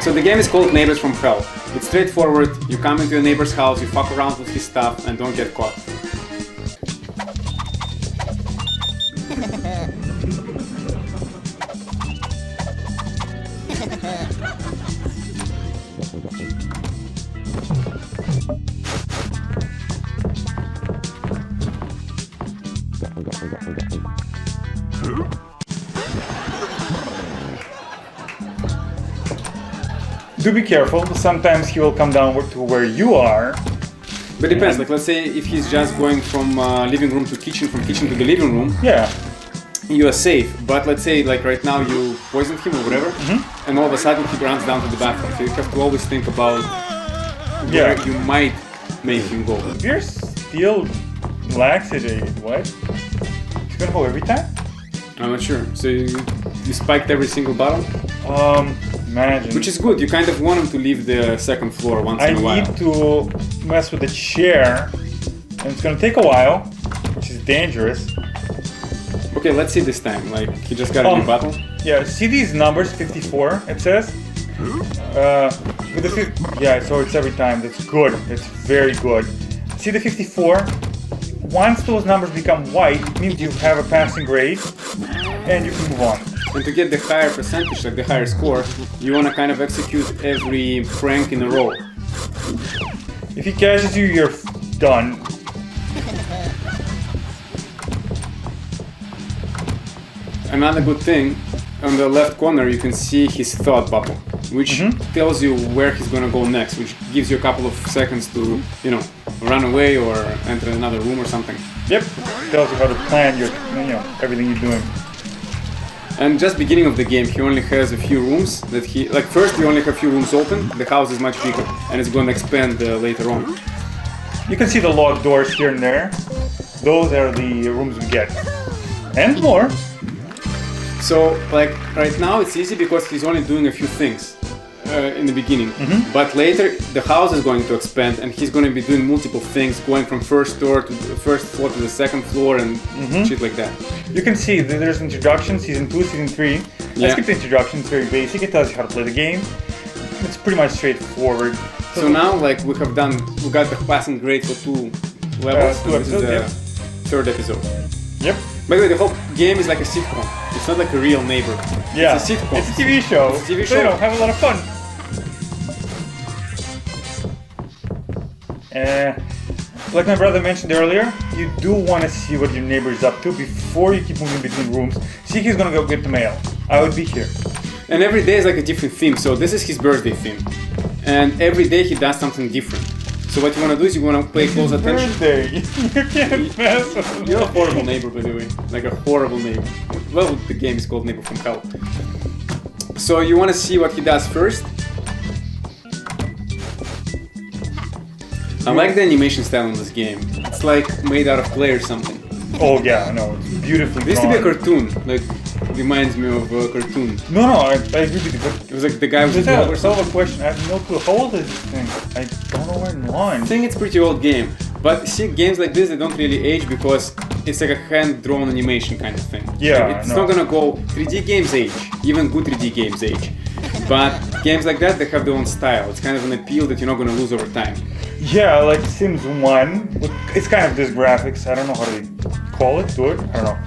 So the game is called Neighbours from Hell. It's straightforward. You come into your neighbor's house, you fuck around with his stuff, and don't get caught. Do be careful, sometimes he will come down to where you are. But it depends, like let's say if he's just going from living room to kitchen, from kitchen to the living room, Yeah. you are safe. But let's say like right now you poisoned him or whatever, and all of a sudden he runs down to the bathroom. So you have to always think about where you might make him go. You're still laxated, what? He's gonna go every time? I'm not sure. So you spiked every single bottle? Imagine. Which is good, you kind of want him to leave the second floor once in a while. I need to mess with the chair, and it's gonna take a while, which is dangerous. Okay, let's see this time. Like, he just got a new bottle? Yeah, see these numbers, 54, it says? With the yeah, so it's every time. That's good. It's very good. See the 54? Once those numbers become white, it means you have a passing grade, and you can move on. And to get the higher percentage, like the higher score, you want to kind of execute every prank in a row. If he catches you, you're done. Another good thing, on the left corner you can see his thought bubble, which tells you where he's gonna go next, which gives you a couple of seconds to, you know, run away or enter another room or something. Yep, tells you how to plan your, everything you're doing. And just beginning of the game, he only has a few rooms that he, like first we only have a few rooms open, the house is much bigger and it's gonna expand later on. You can see the locked doors here and there. Those are the rooms we get. And more. So, like, right now it's easy because he's only doing a few things in the beginning. But later, the house is going to expand and he's going to be doing multiple things, going from first floor to the second floor and shit like that. You can see that there's introduction, season 2, season 3. Let's skip the introduction, it's very basic. It tells you how to play the game. It's pretty much straightforward. So now, like, we got the passing grade for 2 levels. This is the third episode. Yep. By the way, the whole game is like a sitcom. It's not like a real neighbor. Yeah. It's a sitcom. It's a TV show. It's a TV So, show. have a lot of fun. Like my brother mentioned earlier, you do want to see what your neighbor is up to before you keep moving between rooms. See if he's gonna go get the mail. I would be here. And every day is like a different theme. So this is his birthday theme. And every day he does something different. So what you want to do is you want to pay close attention. Birthday. You can't mess with me. You're a horrible neighbor, by the way. Like a horrible neighbor. Well, the game is called Neighbor from Hell. So you want to see what he does first. I like the animation style in this game. It's like made out of clay or something. Oh yeah, no, it's beautifully This used to be a drawn. cartoon. Like, reminds me of a cartoon. No, I agree with you, but It was like the guy with the just dog or a something. solid question. I have no clue. How old is this thing? I don't know where in line. I think it's a pretty old game. But see, games like this, they don't really age because it's like a hand-drawn animation kind of thing. Yeah, It's not gonna go... 3D games age. Even good 3D games age. But games like that, they have their own style. It's kind of an appeal that you're not gonna lose over time. Yeah, like Sims 1. It's kind of this graphics. I don't know how to call it, do it. I don't know.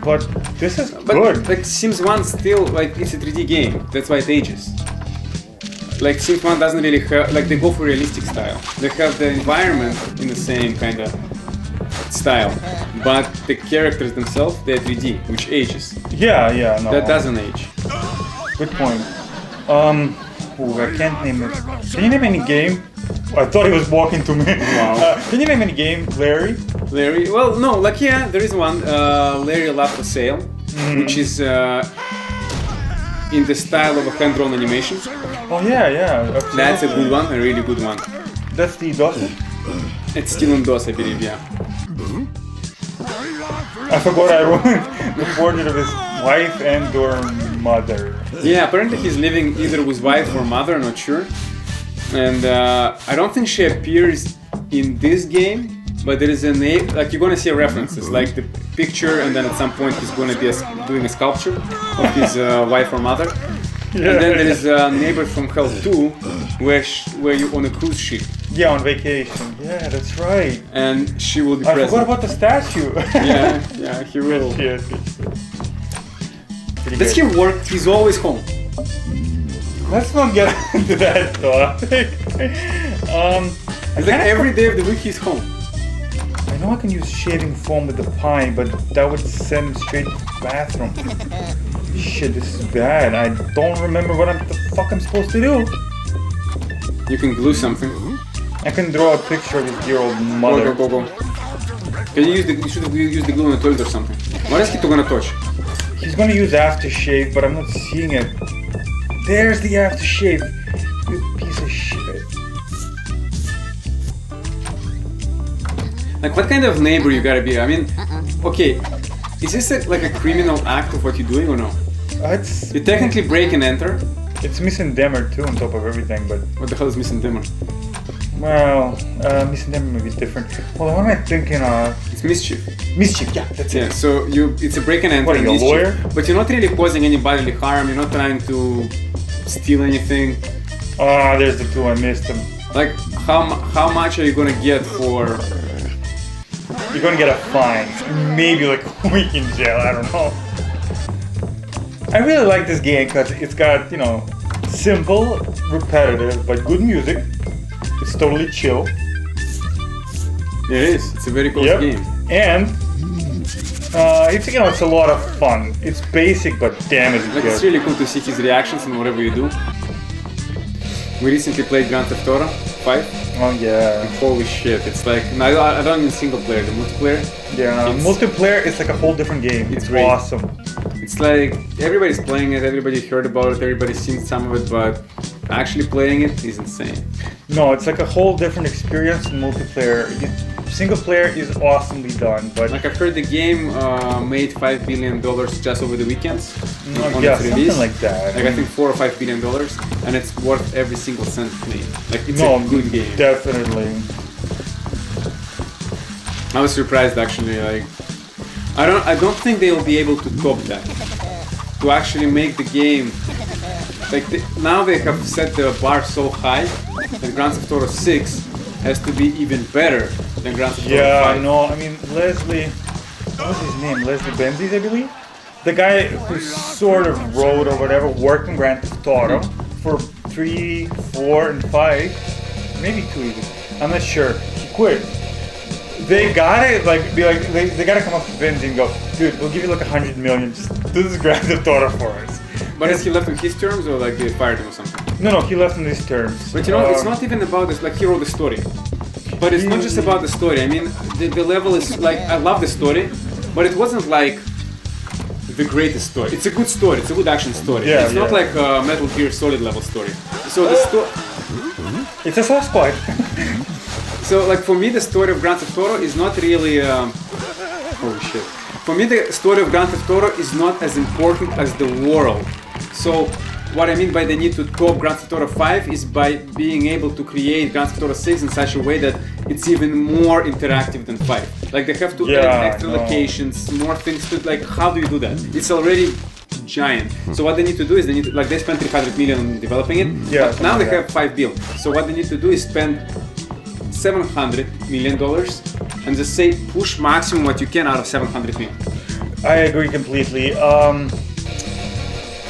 But this is But good. like Sims 1 still, like, it's a 3D game. That's why it ages. Like Sims 1 doesn't really have, like they go for realistic style. They have the environment in the same kind of style. But the characters themselves, they're 3D, which ages. Yeah, no. That doesn't age. Good point. Ooh, I can't name it. Can you name any game? I thought he was walking to me. Wow. Can you name any game, Larry? Larry, well, no, like, yeah, there is one, Larry Love for Sale, which is in the style of a hand-drawn animation. Oh yeah. Absolutely. That's a good one, a really good one. That's the DOS? It's still on DOS, I believe, yeah. I forgot I ruined the portrait of his wife and or mother. Yeah, apparently he's living either with wife or mother, I'm not sure. And I don't think she appears in this game, but there is a name, like you're gonna see references, like the picture, and then at some point he's gonna be doing a sculpture of his wife or mother. And then there is Neighbours from Hell 2, where you're on a cruise ship. Yeah, on vacation. Yeah, that's right. And she will be I present. forgot about the statue. Yeah, he will. Shit. Does he work? He's always home. Let's not get into that topic. It's like every day of the week he's home. I know I can use shaving foam with the pine, but that would send him straight to the bathroom. Shit, this is bad. I don't remember what the fuck I'm supposed to do. You can glue something. I can draw a picture of his dear old mother. Go. Can you should have used the glue on the toilet or something. What is he gonna touch? He's gonna use aftershave, but I'm not seeing it. There's the aftershave. You piece of shit. Like, what kind of neighbor you gotta be? I mean, okay, is this like a criminal act of what you're doing or no? You technically break and enter. It's missing Demmer too on top of everything, but... What the hell is missing dimmer? Well, missing Demmer may be different. Well, what am I thinking of? It's mischief. Mischief, yeah, that's it. Yeah, so it's a break and enter. What, are you a mischief, lawyer? But you're not really causing any bodily harm. You're not trying to steal anything. Ah, there's the two, I missed them. Like, how much are you gonna get for? You're gonna get a fine. Maybe like a week in jail, I don't know. I really like this game because it's got, you know, simple, repetitive, but good music. It's totally chill. It is. It's a very close game. And it's, you know, it's a lot of fun. It's basic, but damn it, Like, it's really cool to see his reactions and whatever you do. We recently played Grand Theft Auto 5. Oh yeah. Holy shit! It's like I don't mean single player. The multiplayer. Yeah. Multiplayer is like a whole different game. It's great. Awesome. It's like everybody's playing it. Everybody heard about it. Everybody's seen some of it, but actually playing it is insane. No, it's like a whole different experience in multiplayer. Single player is awesomely done, but Like, I've heard the game made $5 billion just over the weekends. On yeah, its release. something like that. Like, I think $4 or $5 billion, and it's worth every single cent made. Like, it's no, a good game. Definitely. I was surprised actually. Like, I don't think they will be able to top that. To actually make the game. Like, now they have set the bar so high that Grand Theft Auto 6 has to be even better than Grand Theft Auto 5. Yeah, no, I mean, Leslie, what was his name? Leslie Benzies, I believe? The guy who sort of wrote or whatever, worked on Grand Theft Auto for 3, 4, and 5, maybe 2 even. I'm not sure. He quit. They gotta they gotta come up to Benzie and go, dude, we'll give you like 100 million, just do this Grand Theft Auto for us. But is he left on his terms or like they fired him or something? No, he left on these terms. But you know, it's not even about this, like he wrote the story. But it's not just about the story. I mean, the level is like, I love the story, but it wasn't like the greatest story. It's a good story, it's a good action story. Yeah, it's not like a Metal Gear Solid level story. So the story... It's a soft spot. So like for me the story of Grand Theft Auto is not really... holy shit. For me the story of Grand Theft Auto is not as important as the world. So what I mean by the need to top Grand Theft Auto 5 is by being able to create Grand Theft Auto 6 in such a way that it's even more interactive than 5. Like they have to add extra locations, more things to, like, how do you do that? It's already giant. So what they need to do is they spent 300 million on developing it. Yeah, but now they have 5 billion. So what they need to do is spend $700 million and just say push maximum what you can out of 700 million. I agree completely.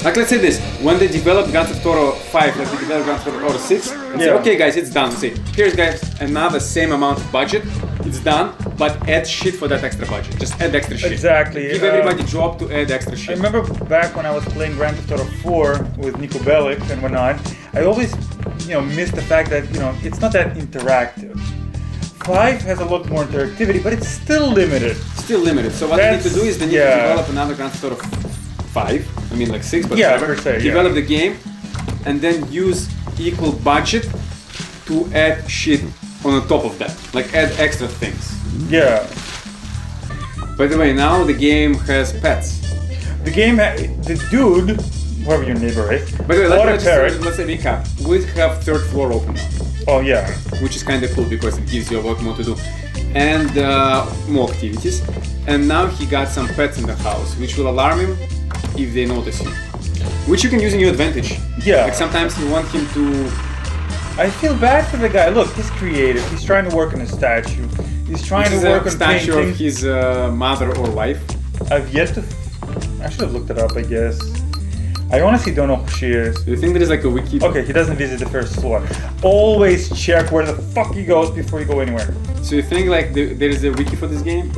Like, let's say this, when they developed Grand Theft Auto 5, like they developed Grand Theft Auto 6, and say, okay guys, it's done. Say, here's guys, another same amount of budget, it's done, but add shit for that extra budget. Just add extra shit. Exactly. Give everybody a job to add extra shit. I remember back when I was playing Grand Theft Auto 4 with Nico Bellic and whatnot, I always, missed the fact that, it's not that interactive. 5 has a lot more interactivity, but it's still limited. Still limited. So what they need to do is they need to develop another Grand Theft Auto 5, I mean like 6, but whatever. Per se, develop the game and then use equal budget to add shit on the top of that. Like add extra things. Yeah. By the way, now the game has pets. The game, the dude, whoever your neighbor is, by the way, let's recap. We have third floor open now. Oh yeah. Which is kind of cool because it gives you a lot more to do. And more activities. And now he got some pets in the house, which will alarm him if they notice you. which you can use in your advantage. Yeah. Like sometimes you want him to. I feel bad for the guy. Look, he's creative. He's trying to work on a statue. He's trying to work a on statue painting. of his mother or wife. I've yet to. I should have looked it up, I guess. I honestly don't know who she is. Do you think there is like a wiki? Okay, he doesn't visit the first floor. Always check where the fuck he goes before you go anywhere. So you think like there is a wiki for this game?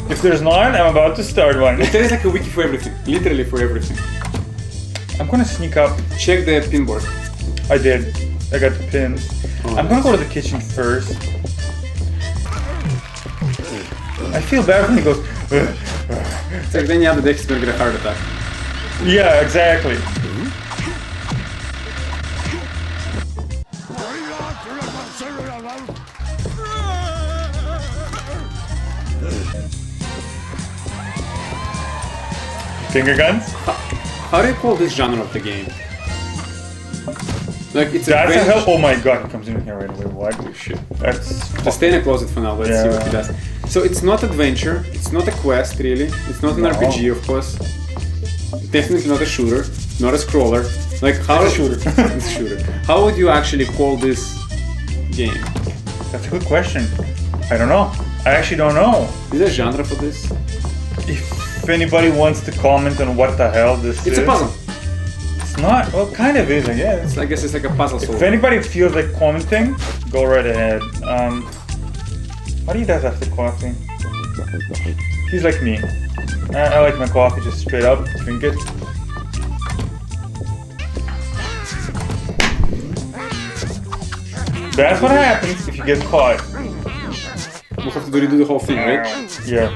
If there's not, I'm about to start one. There is like a wiki for everything, literally for everything. I'm gonna sneak up. Check the pinboard. I did. I got the pins. Oh, I'm gonna go to the kitchen first. I feel bad when he goes. It's like then you have the deck, he's gonna get a heart attack. Yeah, exactly. Finger guns? How do you call this genre of the game? Like it's That's a adventure. hell. Oh my god, he comes in here right away. What? Oh shit. That's. Just stay in a closet for now, let's see what he Yeah. does. So it's not adventure, it's not a quest really, it's not an No. RPG of course. Definitely not a shooter, not a scroller. Like how It's a shooter. It's a shooter. How would you actually call this game? That's a good question. I don't know. I actually don't know. Is there a genre for this? If anybody wants to comment on what the hell this is. It's a puzzle. It's not. Well, kind of is, I guess. I guess it's like a puzzle If solver. anybody feels like commenting, go right ahead. What do you guys after coffee? He's like me. I like my coffee just straight up, drink it. That's what happens if you get caught. We'll have to redo the whole thing, right? Yeah,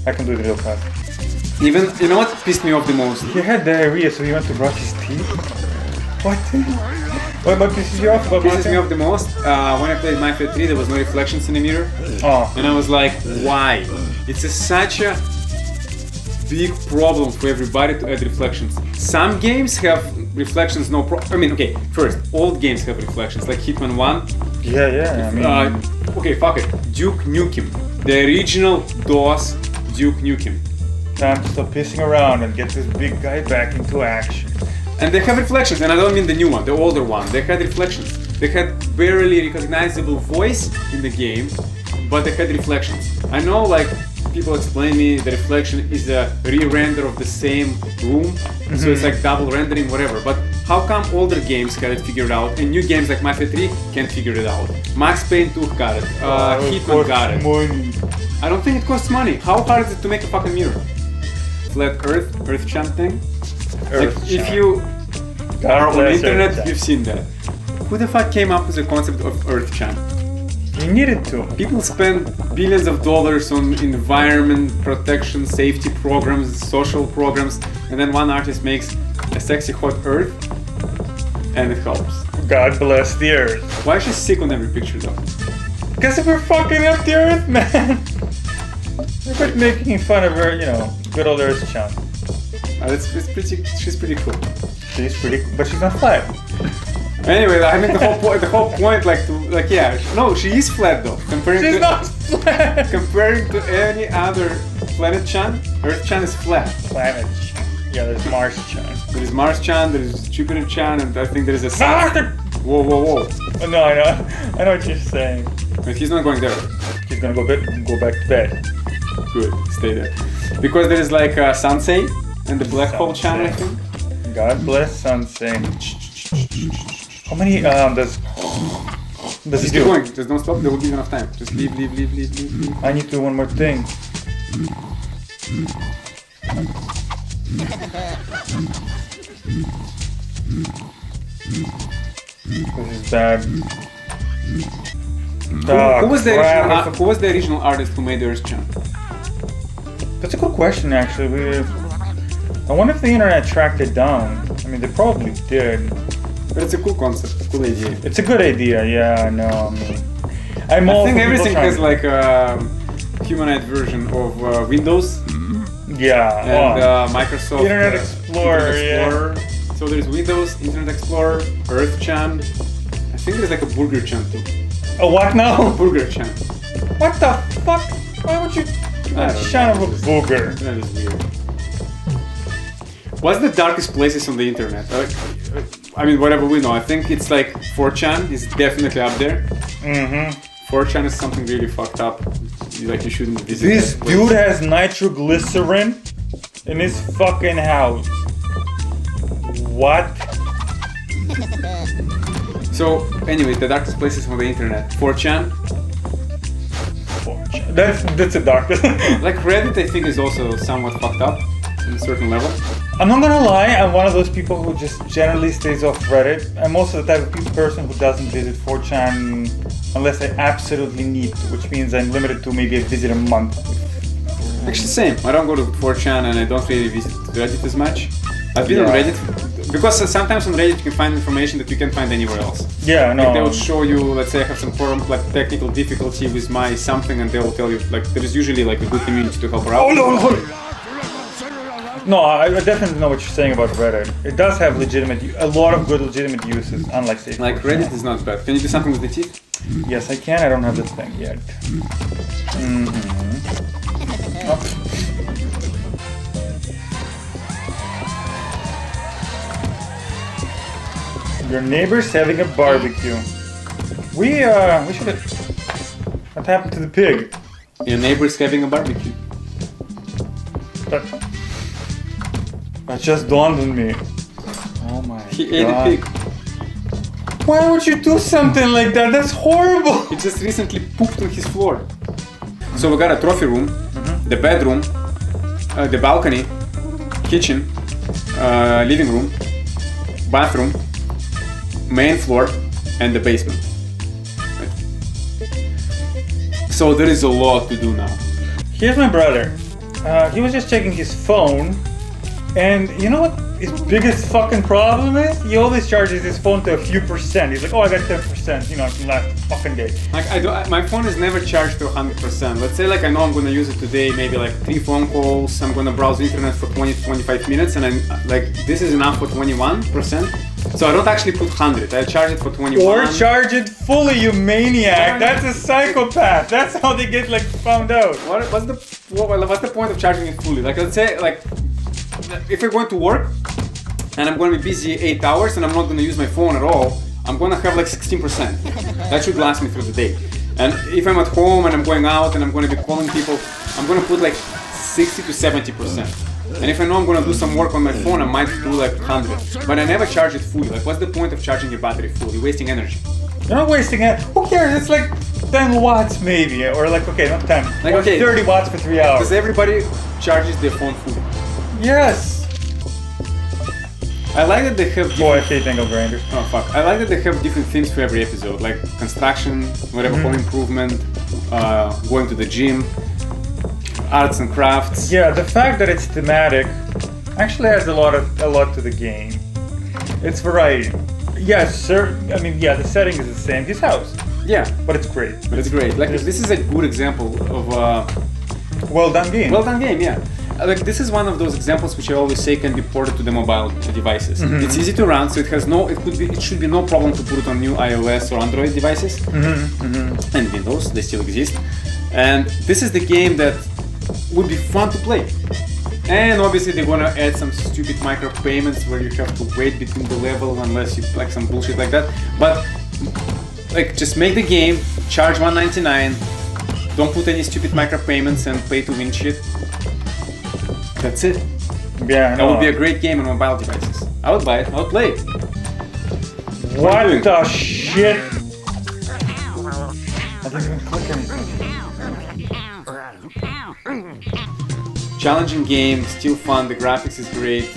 I can do it real fast. Even, you know what pissed me off the most? He had diarrhea, so he went to brush his teeth. What? What pisses you off? What Pisses me off the most, when I played Mafia 3 there was no reflections in the mirror. Oh. And I was like, why? It's such a big problem for everybody to add reflections. Some games have reflections, no problem. I mean, okay, first, old games have reflections, like Hitman 1. Yeah, I mean... Okay, fuck it. Duke Nukem. The original DOS Duke Nukem. Time to stop pissing around and get this big guy back into action. And they have reflections, and I don't mean the new one, the older one. They had reflections. They had barely recognizable voice in the game, but they had reflections. I know, like, people explain me the reflection is a re-render of the same room, so it's like double rendering, whatever. But how come older games had it figured out, and new games like Mafia 3 can't figure it out? Max Payne 2 got it, Hitman got it. Money. I don't think it costs money. How hard is it to make a fucking mirror? Flat Earth chant thing? Like, if you are on the internet, you've seen that. Who the fuck came up with the concept of Earth chant? You needed to. People spend billions of dollars on environment protection, safety programs, social programs, and then one artist makes a sexy hot Earth, and it helps. God bless the earth. Why is she sick on every picture though? Because we're fucking up the earth, man. We're quite making fun of her, you know, good old earth chunk. She's pretty cool. She's pretty, but she's not flat. Anyway, I mean the whole point, no, she is flat though. She's not flat. Comparing to any other planet Chan, Earth Chan is flat. Planet Chan. Yeah, there's Mars Chan. There is Mars Chan, there is Jupiter Chan, and I think there is a Whoa. Oh, no, I know what you're saying. But he's not going there. He's gonna go back to bed. Good, stay there. Because there is like Sansei and the Black Hole Chan, I think. God bless Sansei. How many does Just he keep do? going, just don't stop, there will be enough time. Just leave. I need to do one more thing. This is bad. Who was the original artist who made Earth Chan? That's a good question, actually. I wonder if the internet tracked it down. I mean, they probably did. But it's a cool concept, cool idea. It's a good idea, yeah, I know. I think everything has like a humanized version of Windows. Yeah. And Microsoft Internet Explorer, yeah. So there's Windows, Internet Explorer, Earth Chan. I think there's like a Burger Chan too. Oh, what now? Burger Chan. What the fuck? Why would you? Chan of a booger. That is weird. What's the darkest places on the internet? I mean, whatever we know. I think it's like 4chan is definitely up there. 4chan is something really fucked up. You shouldn't visit. This dude has nitroglycerin in his fucking house. What? So, anyway, the darkest places on the internet. 4chan. That's a darkest. Like Reddit, I think is also somewhat fucked up in a certain level. I'm not gonna lie, I'm one of those people who just generally stays off Reddit. I'm also the type of person who doesn't visit 4chan unless I absolutely need to, which means I'm limited to maybe a visit a month. Actually, same. I don't go to 4chan and I don't really visit Reddit as much. I've been on Reddit because sometimes on Reddit you can find information that you can't find anywhere else. Yeah, no. Like they will show you, let's say I have some problem, like technical difficulty with my something, and they will tell you, like there is usually like a good community to help her out. Oh no! No, I definitely know what you're saying about Reddit. It does have a lot of good legitimate uses, unlike say. Like Reddit is not bad. Can you do something with the teeth? Yes, I can. I don't have the thing yet. Oh. Your neighbor's having a barbecue. We should have. What happened to the pig? Your neighbor's having a barbecue. That just dawned on me. Oh my god. He ate a pig. Why would you do something like that? That's horrible. He just recently pooped on his floor. So we got a trophy room, the bedroom, the balcony, kitchen, living room, bathroom, main floor, and the basement. Right. So there is a lot to do now. Here's my brother. He was just checking his phone, and you know what his biggest fucking problem is? He always charges his phone to a few percent. He's like, oh, I got 10%, you know, it can last a fucking day. Like my phone is never charged to 100%. Let's say like I know I'm gonna use it today, maybe like 3 phone calls, I'm gonna browse the internet for 20 to 25 minutes, and I'm like, this is enough for 21%. So I don't actually put 100, I charge it for 21. Or charge it fully, you maniac. That's a psychopath. That's how they get like found out. What's the point of charging it fully? Like let's say like if you're going to work and I'm going to be busy 8 hours and I'm not going to use my phone at all, I'm going to have like 16%. That should last me through the day. And if I'm at home and I'm going out and I'm going to be calling people, I'm going to put like 60 to 70%. And if I know I'm going to do some work on my phone, I might do like 100. But I never charge it fully. Like what's the point of charging your battery fully? You're wasting energy. You're not wasting it. Who cares? It's like 10 watts maybe. Or like, okay, not 10. Like, okay, 30 watts for 3 hours. Because everybody charges their phone fully. Yes. I like that they have Boy, I hate angle grinders. Oh fuck. I like that they have different themes for every episode, like construction, whatever, home improvement, going to the gym, arts and crafts. Yeah, the fact that it's thematic actually adds a lot to the game. It's variety. Yes, sir. I mean, yeah, the setting is the same. His house. Yeah, but it's great. It's great. Like this is a good example of well done game. Well done game, yeah. Like this is one of those examples which I always say can be ported to the mobile devices. It's easy to run, so it should be no problem to put it on new iOS or Android devices and Windows. They still exist. And this is the game that would be fun to play. And obviously they're gonna add some stupid micropayments where you have to wait between the level unless you like some bullshit like that. But like just make the game, charge $1.99, don't put any stupid micropayments and pay to win shit. That's it. Yeah, that would be a great game on mobile devices. I would buy it. I would play it. What the shit? I didn't even click anything. Challenging game, still fun. The graphics is great.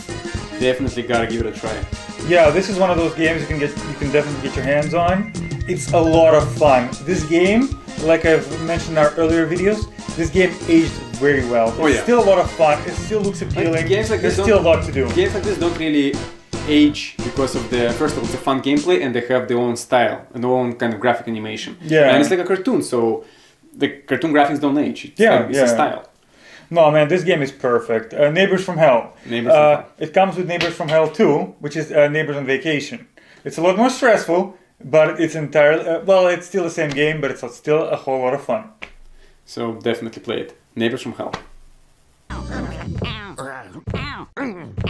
Definitely gotta give it a try. Yeah, this is one of those games you can definitely get your hands on. It's a lot of fun. This game, like I've mentioned in our earlier videos, this game aged very well. It's still a lot of fun. It still looks appealing. Like, games like There's this still a lot to do. Games like this don't really age because of first of all, it's a fun gameplay and they have their own style and their own kind of graphic animation. Yeah. And it's like a cartoon, so the cartoon graphics don't age. It's a style. No, man, this game is perfect. Neighbors from Hell. It comes with Neighbors from Hell 2, which is Neighbors on Vacation. It's a lot more stressful, but it's entirely... it's still the same game, but it's still a whole lot of fun. So definitely play it. Neighbors from Hell.